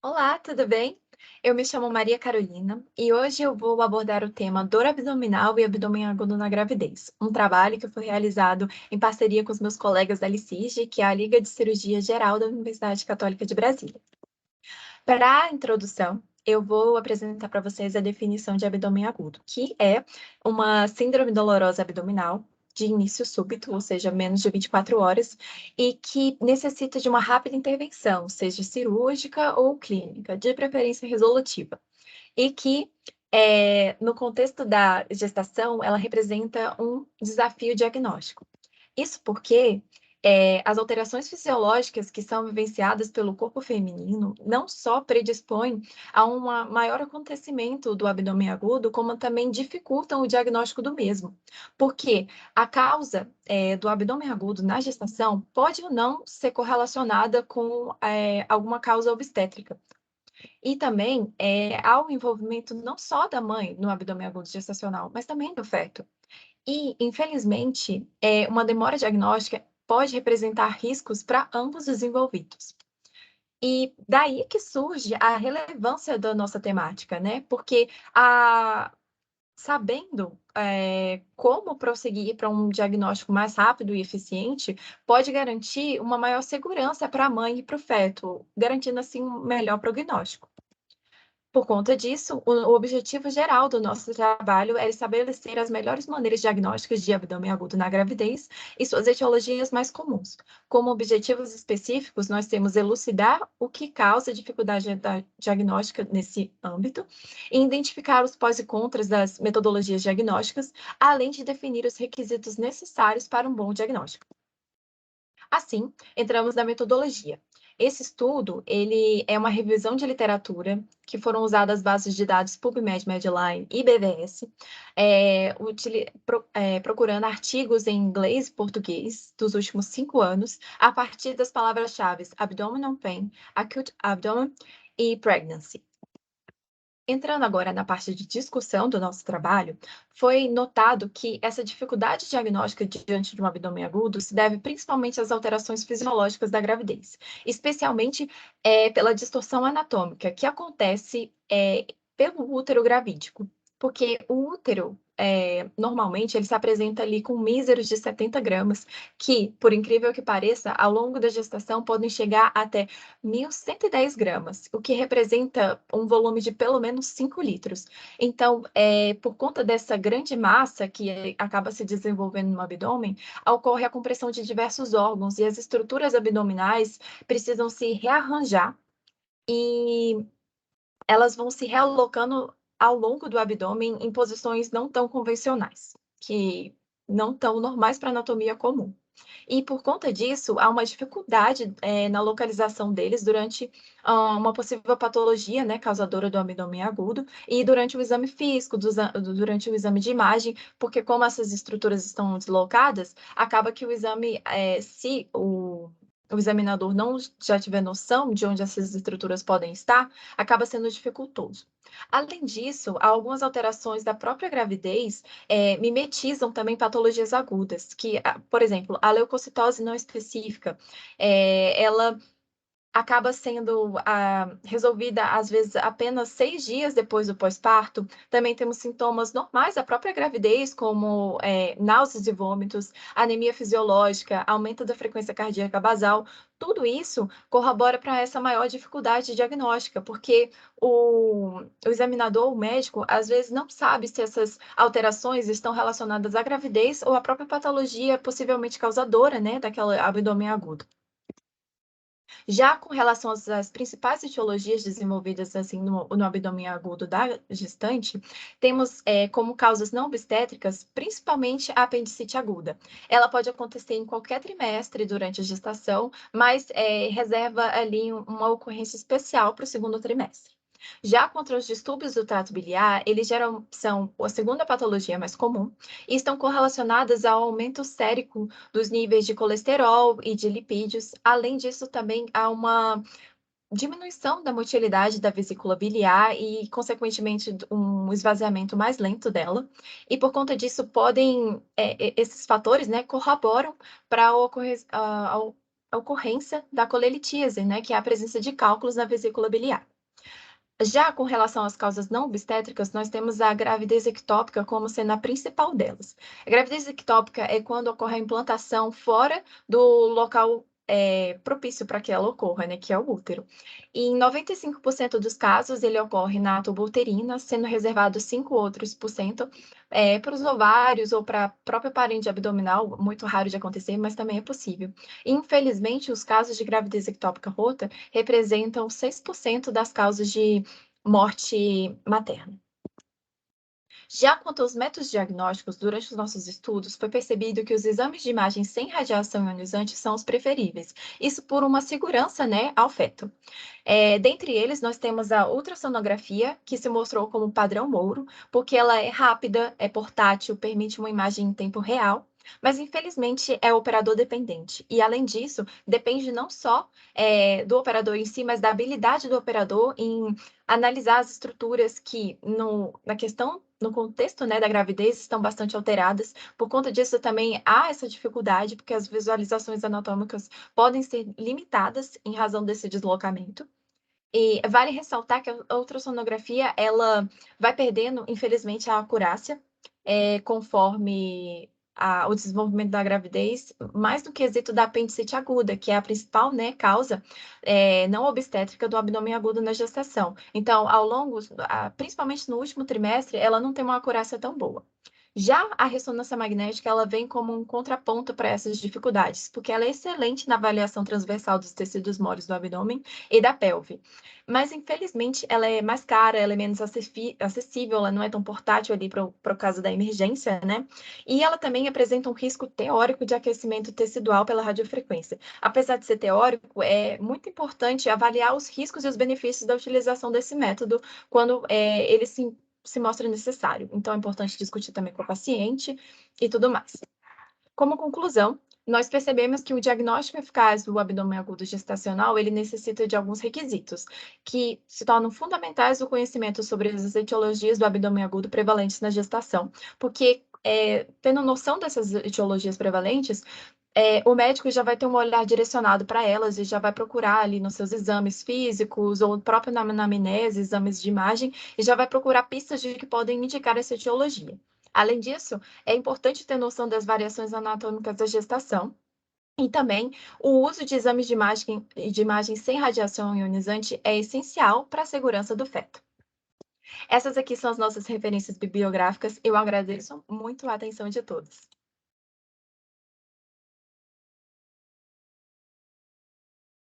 Olá, tudo bem? Eu me chamo Maria Carolina e hoje eu vou abordar o tema dor abdominal e abdômen agudo na gravidez, um trabalho que foi realizado em parceria com os meus colegas da LICIG, que é a Liga de Cirurgia Geral da Universidade Católica de Brasília. Para a introdução, eu vou apresentar para vocês a definição de abdômen agudo, que é uma síndrome dolorosa abdominal de início súbito, ou seja, menos de 24 horas, e que necessita de uma rápida intervenção, seja cirúrgica ou clínica, de preferência resolutiva, e que, no contexto da gestação, ela representa um desafio diagnóstico. Isso porque, as alterações fisiológicas que são vivenciadas pelo corpo feminino não só predispõem a um maior acontecimento do abdômen agudo, como também dificultam o diagnóstico do mesmo. Porque a causa, do abdômen agudo na gestação pode ou não ser correlacionada com, alguma causa obstétrica. E também, há o envolvimento não só da mãe no abdômen agudo gestacional, mas também do feto. E, infelizmente, uma demora diagnóstica pode representar riscos para ambos os envolvidos. E daí que surge a relevância da nossa temática, né? Porque sabendo, como prosseguir para um diagnóstico mais rápido e eficiente, pode garantir uma maior segurança para a mãe e para o feto, garantindo assim um melhor prognóstico. Por conta disso, o objetivo geral do nosso trabalho é estabelecer as melhores maneiras diagnósticas de abdômen agudo na gravidez e suas etiologias mais comuns. Como objetivos específicos, nós temos elucidar o que causa dificuldade diagnóstica nesse âmbito e identificar os pós e contras das metodologias diagnósticas, além de definir os requisitos necessários para um bom diagnóstico. Assim, entramos na metodologia. Esse estudo, ele é uma revisão de literatura que foram usadas bases de dados PubMed, Medline e BVS, procurando artigos em inglês e português dos últimos 5 anos, a partir das palavras-chave abdominal pain, acute abdomen e pregnancy. Entrando agora na parte de discussão do nosso trabalho, foi notado que essa dificuldade diagnóstica diante de um abdômen agudo se deve principalmente às alterações fisiológicas da gravidez, especialmente pela distorção anatômica que acontece pelo útero gravídico, porque o útero normalmente ele se apresenta ali com míseros de 70 gramas, que, por incrível que pareça, ao longo da gestação podem chegar até 1.110 gramas, o que representa um volume de pelo menos 5 litros. Então, por conta dessa grande massa que acaba se desenvolvendo no abdômen, ocorre a compressão de diversos órgãos e as estruturas abdominais precisam se rearranjar e elas vão se realocando ao longo do abdômen em posições não tão convencionais, que não tão normais para a anatomia comum. E por conta disso, há uma dificuldade, na localização deles durante, uma possível patologia, né, causadora do abdômen agudo e durante o exame físico, durante o exame de imagem, porque como essas estruturas estão deslocadas, acaba que o exame, se o examinador não já tiver noção de onde essas estruturas podem estar, acaba sendo dificultoso. Além disso, há algumas alterações da própria gravidez mimetizam também patologias agudas, que, por exemplo, a leucocitose não específica, ela acaba sendo resolvida, às vezes, apenas 6 dias depois do pós-parto. Também temos sintomas normais da própria gravidez, como náuseas e vômitos, anemia fisiológica, aumento da frequência cardíaca basal. Tudo isso corrobora para essa maior dificuldade diagnóstica, porque o examinador, o médico, às vezes não sabe se essas alterações estão relacionadas à gravidez ou à própria patologia possivelmente causadora, né, daquela abdômen agudo. Já com relação às principais etiologias desenvolvidas, assim, no abdômen agudo da gestante, temos, como causas não obstétricas, principalmente a apendicite aguda. Ela pode acontecer em qualquer trimestre durante a gestação, mas, reserva ali uma ocorrência especial para o segundo trimestre. Já contra os distúrbios do trato biliar, eles são a segunda patologia mais comum e estão correlacionadas ao aumento sérico dos níveis de colesterol e de lipídios. Além disso, também há uma diminuição da motilidade da vesícula biliar e, consequentemente, um esvaziamento mais lento dela. E por conta disso, esses fatores, né, corroboram para a ocorrência da colelitíase, né, que é a presença de cálculos na vesícula biliar. Já com relação às causas não obstétricas, nós temos a gravidez ectópica como sendo a principal delas. A gravidez ectópica é quando ocorre a implantação fora do local propício para que ela ocorra, né, que é o útero. E em 95% dos casos, ele ocorre na tuba uterina, sendo reservado 5 outros por cento para os ovários ou para a própria parede abdominal, muito raro de acontecer, mas também é possível. Infelizmente, os casos de gravidez ectópica rota representam 6% das causas de morte materna. Já quanto aos métodos diagnósticos, durante os nossos estudos, foi percebido que os exames de imagem sem radiação ionizante são os preferíveis, isso por uma segurança, né, ao feto. Dentre eles, nós temos a ultrassonografia, que se mostrou como padrão ouro, porque ela é rápida, é portátil, permite uma imagem em tempo real, mas infelizmente é operador dependente. E além disso, depende não só do operador em si, mas da habilidade do operador em analisar as estruturas que, na questão, no contexto, né, da gravidez, estão bastante alteradas. Por conta disso, também há essa dificuldade, porque as visualizações anatômicas podem ser limitadas em razão desse deslocamento. E vale ressaltar que a ultrassonografia, ela vai perdendo, infelizmente, a acurácia, conforme o desenvolvimento da gravidez, mais no quesito da apendicite aguda, que é a principal, né, causa, não obstétrica do abdômen agudo na gestação. Então, ao longo, principalmente no último trimestre, ela não tem uma acurácia tão boa. Já a ressonância magnética, ela vem como um contraponto para essas dificuldades, porque ela é excelente na avaliação transversal dos tecidos moles do abdômen e da pelve. Mas, infelizmente, ela é mais cara, ela é menos acessível, ela não é tão portátil ali para o caso da emergência, né? E ela também apresenta um risco teórico de aquecimento tecidual pela radiofrequência. Apesar de ser teórico, é muito importante avaliar os riscos e os benefícios da utilização desse método quando ele se mostra necessário. Então, é importante discutir também com o paciente e tudo mais. Como conclusão, nós percebemos que o diagnóstico eficaz do abdômen agudo gestacional, ele necessita de alguns requisitos, que se tornam fundamentais o conhecimento sobre as etiologias do abdômen agudo prevalentes na gestação, porque, tendo noção dessas etiologias prevalentes, o médico já vai ter um olhar direcionado para elas e já vai procurar ali nos seus exames físicos ou próprio na anamnese, exames de imagem, e já vai procurar pistas de que podem indicar essa etiologia. Além disso, é importante ter noção das variações anatômicas da gestação e também o uso de exames de imagem sem radiação ionizante é essencial para a segurança do feto. Essas aqui são as nossas referências bibliográficas. Eu agradeço muito a atenção de todos.